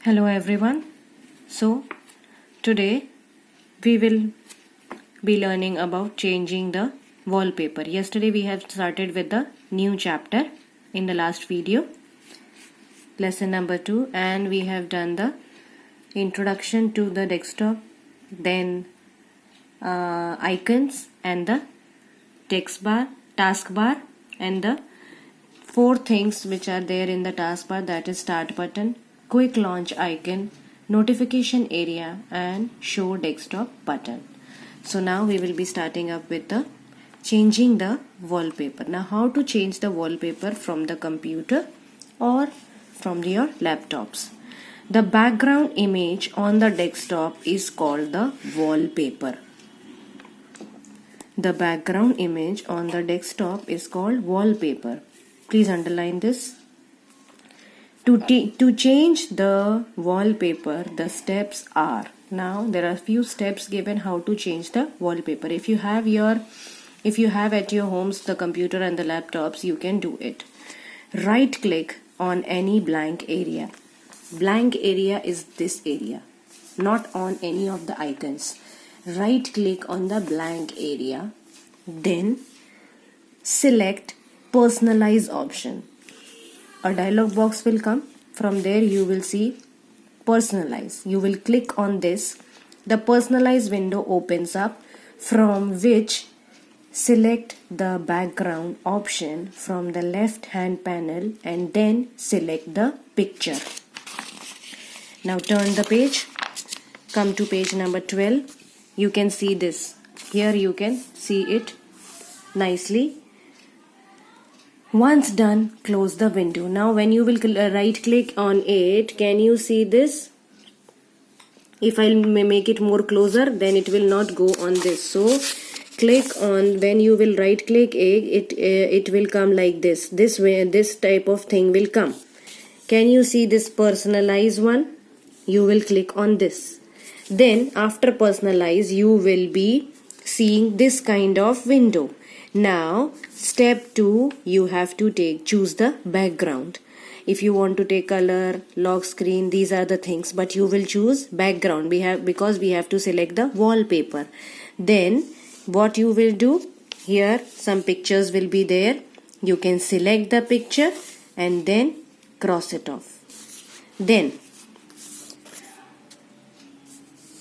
Hello everyone. So today we will be learning about changing the wallpaper. Yesterday we have started with the new chapter in the last video, lesson number 2, and we have done the introduction to the desktop, then icons and the taskbar, and the 4 things which are there in the taskbar, that is start button, quick launch icon, notification area, and show desktop button. So now we will be starting up with the changing the wallpaper. Now how to change the wallpaper from the computer or from your laptops? The background image on the desktop is called the wallpaper. The background image on the desktop is called wallpaper. Please underline this. To change the wallpaper, the steps are, now there are few steps given how to change the wallpaper. If you have at your homes the computer and the laptops, you can do it. Right click on any blank area. Blank area is this area, not on any of the icons. Right click on the blank area, then select personalize option. A dialog box will come. From there you will see personalize. You will click on this. The personalize window opens up, from which select the background option from the left hand panel and then select the picture. Now turn the page. Come to page number 12. You can see this. Here you can see it nicely. Once done, close the window. Now when you will right click on it, can you see this? If I make it more closer, then it will not go on this. So click on, when you will right click it will come like this. This way, this type of thing will come. Can you see this personalize one? You will click on this. Then after personalize, you will be seeing this kind of window. Now step 2, you have to choose the background. If you want to take color, lock screen, these are the things, but you will choose background because we have to select the wallpaper. Then what you will do, here some pictures will be there. You can select the picture and then cross it off. Then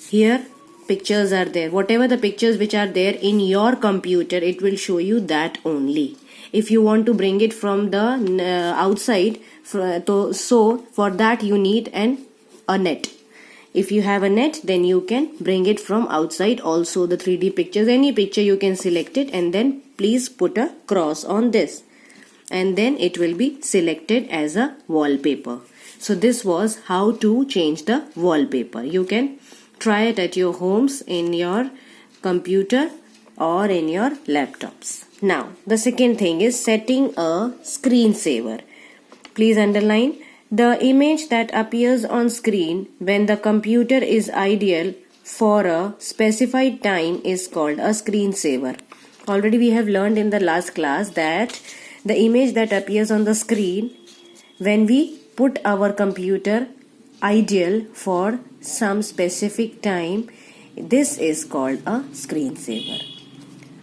here pictures are there. Whatever the pictures which are there in your computer, it will show you that only. If you want to bring it from the outside, so for that you need a net. If you have a net, then you can bring it from outside also. The 3D pictures, any picture you can select it and then please put a cross on this, and then it will be selected as a wallpaper. So this was how to change the wallpaper. You can try it at your homes, in your computer or in your laptops. Now the second thing is setting a screensaver. Please underline, the image that appears on screen when the computer is idle for a specified time is called a screensaver. Already we have learned in the last class that the image that appears on the screen when we put our computer idle for some specific time, this is called a screensaver.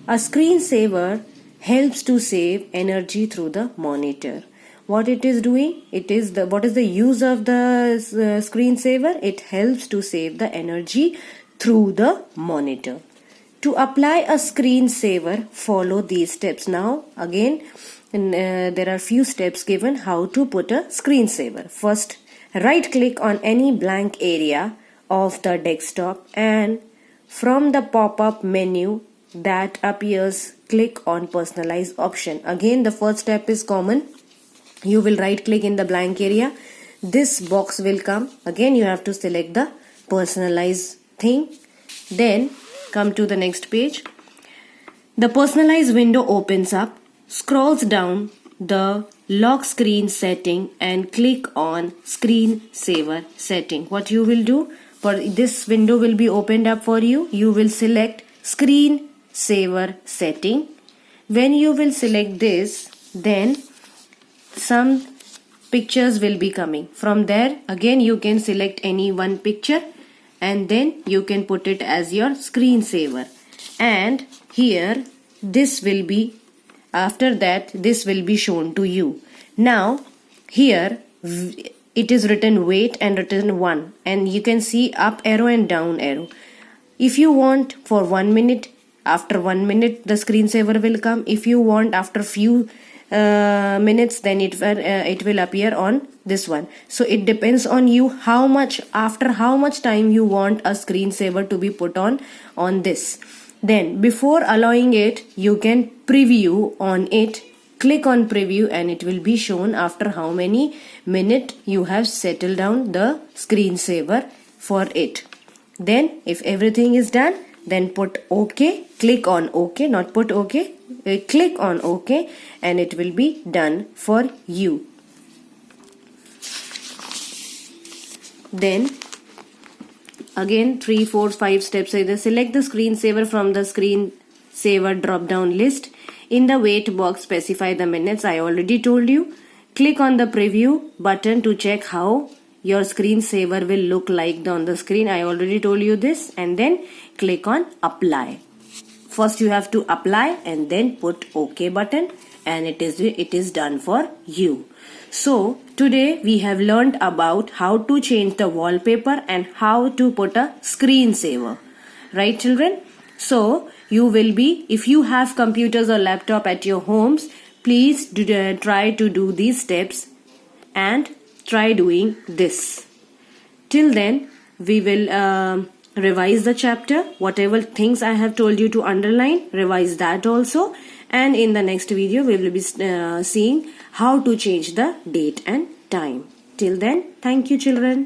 A screensaver helps to save energy through the monitor. What it is doing? What is the use of the screensaver? It helps to save the energy through the monitor. To apply a screensaver, follow these steps. Now again, there are few steps given how to put a screensaver. First, right click on any blank area of the desktop and from the pop-up menu that appears, click on personalize option. Again, the first step is common. You will right click in the blank area. This box will come. Again, you have to select the personalize thing. Then come to the next page. The personalize window opens up. Scrolls down the lock screen setting and click on screensaver setting. What you will do, for this window will be opened up for you, you will select screensaver setting. When you will select this, then some pictures will be coming. From there again you can select any one picture and then you can put it as your screensaver. And here this will be, after that this will be shown to you. Now here it is written wait and written 1, and you can see up arrow and down arrow. If you want for 1 minute, after 1 minute the screensaver will come. If you want after few minutes, then it will appear on this one. So it depends on you after how much time you want a screensaver to be put on this. Then before allowing it, you can preview on it. Click on preview and it will be shown after how many minutes you have settled down the screensaver for it. Then if everything is done, then put OK. Click on OK, not put OK. Click on OK and it will be done for you. Then again 3, 4, 5 steps. Either select the screensaver from the screensaver drop down list. In the wait box, specify the minutes. I already told you. Click on the preview button to check how your screensaver will look like on the screen. I already told you this. And then click on apply. First you have to apply and then put OK button, and it is done for you. So today we have learned about how to change the wallpaper and how to put a screensaver. Right, children? So you will be, if you have computers or laptop at your homes, please try to do these steps and try doing this. Till then, we will revise the chapter. Whatever things I have told you to underline, revise that also. And in the next video, we will be seeing how to change the date and time. Till then, thank you, children.